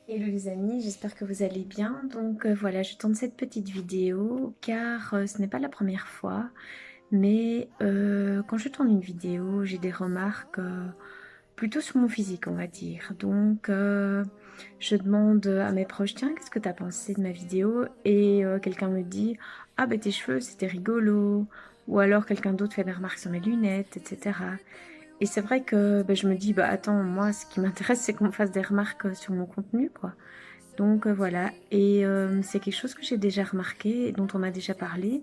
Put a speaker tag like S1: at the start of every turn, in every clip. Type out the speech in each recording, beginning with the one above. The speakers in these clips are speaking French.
S1: Hello les amis, j'espère que vous allez bien. Donc voilà, je tourne cette petite vidéo car ce n'est pas la première fois, mais quand je tourne une vidéo, j'ai des remarques plutôt sur mon physique, on va dire. Donc je demande à mes proches, tiens, qu'est-ce que tu as pensé de ma vidéo? Et quelqu'un me dit, ah ben tes cheveux, c'était rigolo. Ou alors quelqu'un d'autre fait des remarques sur mes lunettes, etc. Et c'est vrai que ben, je me dis, bah attends, moi ce qui m'intéresse c'est qu'on me fasse des remarques sur mon contenu, quoi. Donc voilà, et c'est quelque chose que j'ai déjà remarqué et dont on m'a déjà parlé.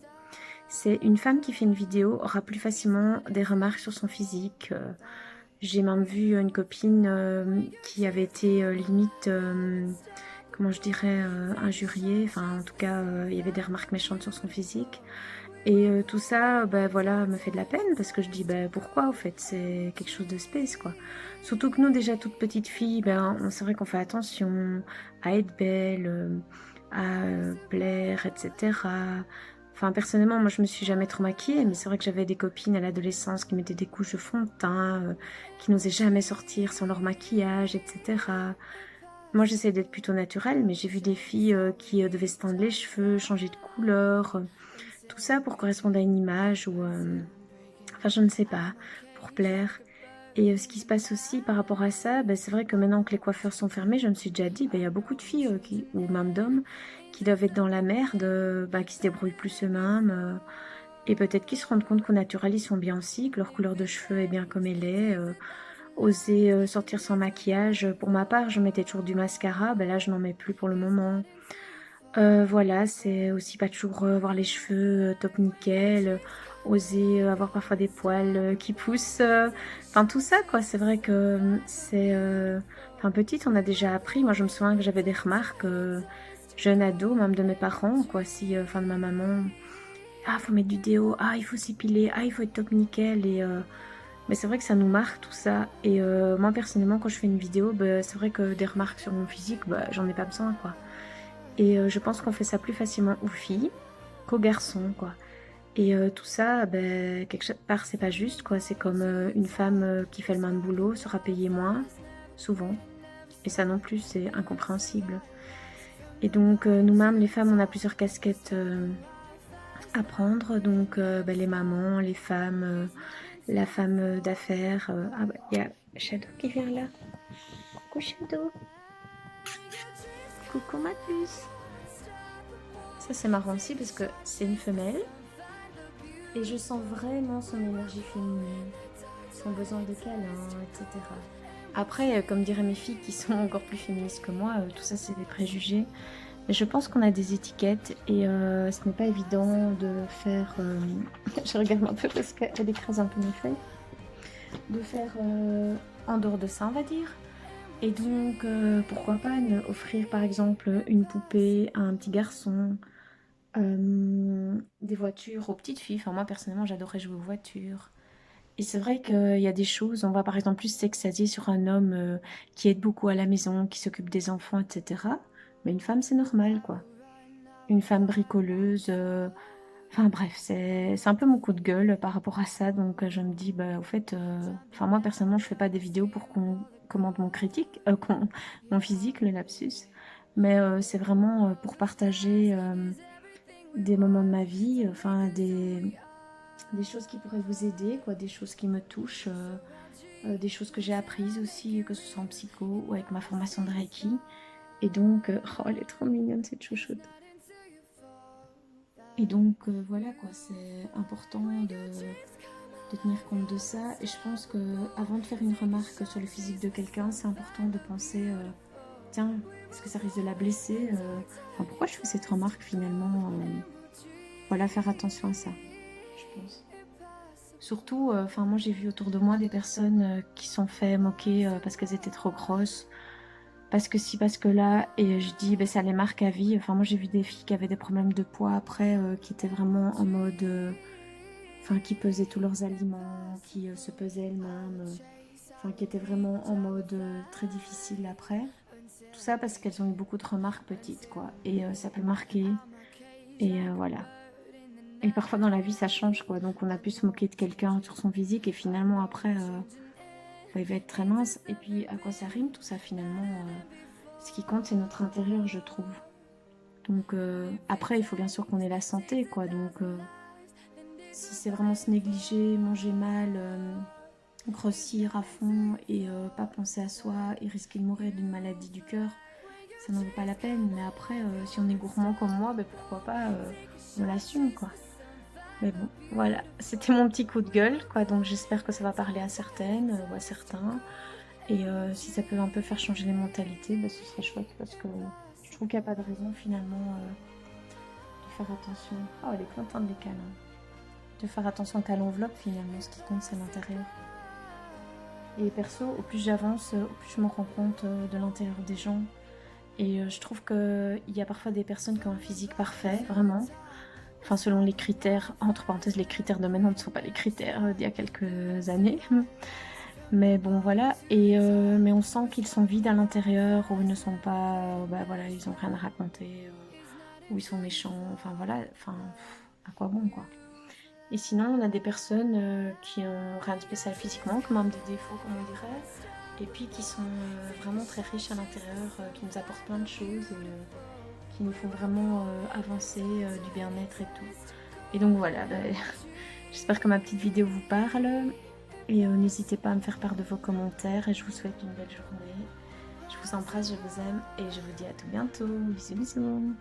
S1: C'est une femme qui fait une vidéo aura plus facilement des remarques sur son physique. J'ai même vu une copine qui avait été limite, comment je dirais, injuriée. Enfin, en tout cas, il y avait des remarques méchantes sur son physique. Et tout ça, bah, voilà, me fait de la peine parce que je dis, bah, pourquoi, au fait, c'est quelque chose de space, quoi. Surtout que nous, déjà, toutes petites filles, ben, c'est vrai qu'on fait attention à être belle, à plaire, etc. Enfin, personnellement, moi, je me suis jamais trop maquillée, mais c'est vrai que j'avais des copines à l'adolescence qui mettaient des couches de fond de teint, qui n'osaient jamais sortir sans leur maquillage, etc. Moi, j'essaie d'être plutôt naturelle, mais j'ai vu des filles qui devaient se teindre les cheveux, changer de couleur. Tout ça pour correspondre à une image ou, enfin, je ne sais pas, pour plaire. Et ce qui se passe aussi par rapport à ça, bah, c'est vrai que maintenant que les coiffeurs sont fermés, je me suis déjà dit, bah, il y a beaucoup de filles ou même d'hommes qui doivent être dans la merde, bah, qui se débrouillent plus eux-mêmes. Et peut-être qu'ils se rendent compte qu'au naturel, ils sont bien aussi, que leur couleur de cheveux est bien comme elle est. Oser sortir sans maquillage. Pour ma part, je mettais toujours du mascara. Bah, là, je n'en mets plus pour le moment. Voilà, c'est aussi pas toujours avoir les cheveux top nickel, oser avoir parfois des poils qui poussent, enfin tout ça quoi. C'est vrai que c'est, enfin petite, on a déjà appris. Moi, je me souviens que j'avais des remarques jeune ado, même de mes parents quoi, si, enfin de ma maman. Ah, faut mettre du déo. Ah, il faut s'épiler. Ah, il faut être top nickel et mais c'est vrai que ça nous marque tout ça. Et moi personnellement, quand je fais une vidéo, bah, c'est vrai que des remarques sur mon physique, bah, j'en ai pas besoin quoi. Et je pense qu'on fait ça plus facilement aux filles qu'aux garçons, quoi. Et tout ça, ben, quelque part, c'est pas juste, quoi. C'est comme une femme qui fait le même boulot sera payée moins, souvent. Et ça non plus, c'est incompréhensible. Et donc, nous-mêmes, les femmes, on a plusieurs casquettes à prendre. Donc, ben, les mamans, les femmes, la femme d'affaires. Ah, bah, il y a Shadow qui vient là. Coucou Shadow. Coucou ma puce. Ça, c'est marrant aussi parce que c'est une femelle. Et je sens vraiment son énergie féminine, son besoin de câlin, etc. Après, comme diraient mes filles qui sont encore plus féministes que moi, tout ça c'est des préjugés. Mais je pense qu'on a des étiquettes et ce n'est pas évident de faire... je regarde un peu parce qu'elle écrase un peu mes feuilles. De faire en dehors de ça, on va dire. Et donc, pourquoi pas offrir par exemple une poupée à un petit garçon, des voitures aux petites filles. Enfin, moi personnellement, j'adorais jouer aux voitures. Et c'est vrai qu'il y a des choses, on va par exemple plus s'extasier sur un homme qui aide beaucoup à la maison, qui s'occupe des enfants, etc. Mais une femme, c'est normal, quoi. Une femme bricoleuse. Enfin bref, c'est un peu mon coup de gueule par rapport à ça. Donc je me dis, bah au fait, enfin moi personnellement, je fais pas des vidéos pour qu'on commente mon critique, mon physique, le lapsus. Mais c'est vraiment pour partager des moments de ma vie, enfin des choses qui pourraient vous aider, quoi, des choses qui me touchent, des choses que j'ai apprises aussi, que ce soit en psycho ou avec ma formation de Reiki. Et donc, oh, elle est trop mignonne cette chouchoute. Et donc, voilà quoi, c'est important de tenir compte de ça. Et je pense que avant de faire une remarque sur le physique de quelqu'un, c'est important de penser, tiens, est-ce que ça risque de la blesser enfin, pourquoi je fais cette remarque finalement voilà, faire attention à ça, je pense. Surtout, enfin moi j'ai vu autour de moi des personnes qui sont fait moquer parce qu'elles étaient trop grosses, parce que si, parce que là, et je dis, ben, ça les marque à vie. Enfin moi j'ai vu des filles qui avaient des problèmes de poids après, qui étaient vraiment en mode, enfin qui pesaient tous leurs aliments, qui se pesaient elles-mêmes, enfin qui étaient vraiment en mode très difficile après. Tout ça parce qu'elles ont eu beaucoup de remarques petites, quoi. Et ça peut marquer, et voilà. Et parfois dans la vie, ça change, quoi. Donc on a pu se moquer de quelqu'un sur son physique et finalement après, bah, il va être très mince. Et puis à quoi ça rime tout ça finalement? Ce qui compte, c'est notre intérieur, je trouve. Donc après, il faut bien sûr qu'on ait la santé, quoi. Donc si c'est vraiment se négliger, manger mal, grossir à fond et pas penser à soi et risquer de mourir d'une maladie du cœur, ça n'en vaut pas la peine. Mais après, si on est gourmand comme moi, ben pourquoi pas, on l'assume, quoi. Mais bon, voilà, c'était mon petit coup de gueule, quoi. Donc j'espère que ça va parler à certaines ou à certains. Et si ça peut un peu faire changer les mentalités, bah, ce serait chouette parce que je trouve qu'il n'y a pas de raison finalement de faire attention. Oh, elle est contente des câlins. De faire attention qu'à l'enveloppe finalement, ce qui compte c'est l'intérieur. Et perso, au plus j'avance, au plus je me rends compte de l'intérieur des gens. Et je trouve qu'il y a parfois des personnes qui ont un physique parfait, vraiment. Enfin, selon les critères, entre parenthèses, les critères de maintenant ne sont pas les critères d'il y a quelques années. Mais bon, voilà. Et mais on sent qu'ils sont vides à l'intérieur, ou ils ne sont pas, bah voilà, ils ont rien à raconter, ou ils sont méchants. Enfin voilà, enfin, à quoi bon, quoi. Et sinon, on a des personnes qui ont rien de spécial physiquement, qui ont même des défauts, comme on dirait, et puis qui sont vraiment très riches à l'intérieur, qui nous apportent plein de choses, et qui nous font vraiment avancer, du bien-être et tout. Et donc voilà, bah, j'espère que ma petite vidéo vous parle. Et n'hésitez pas à me faire part de vos commentaires et je vous souhaite une belle journée. Je vous embrasse, je vous aime et je vous dis à tout bientôt. Bisous bisous.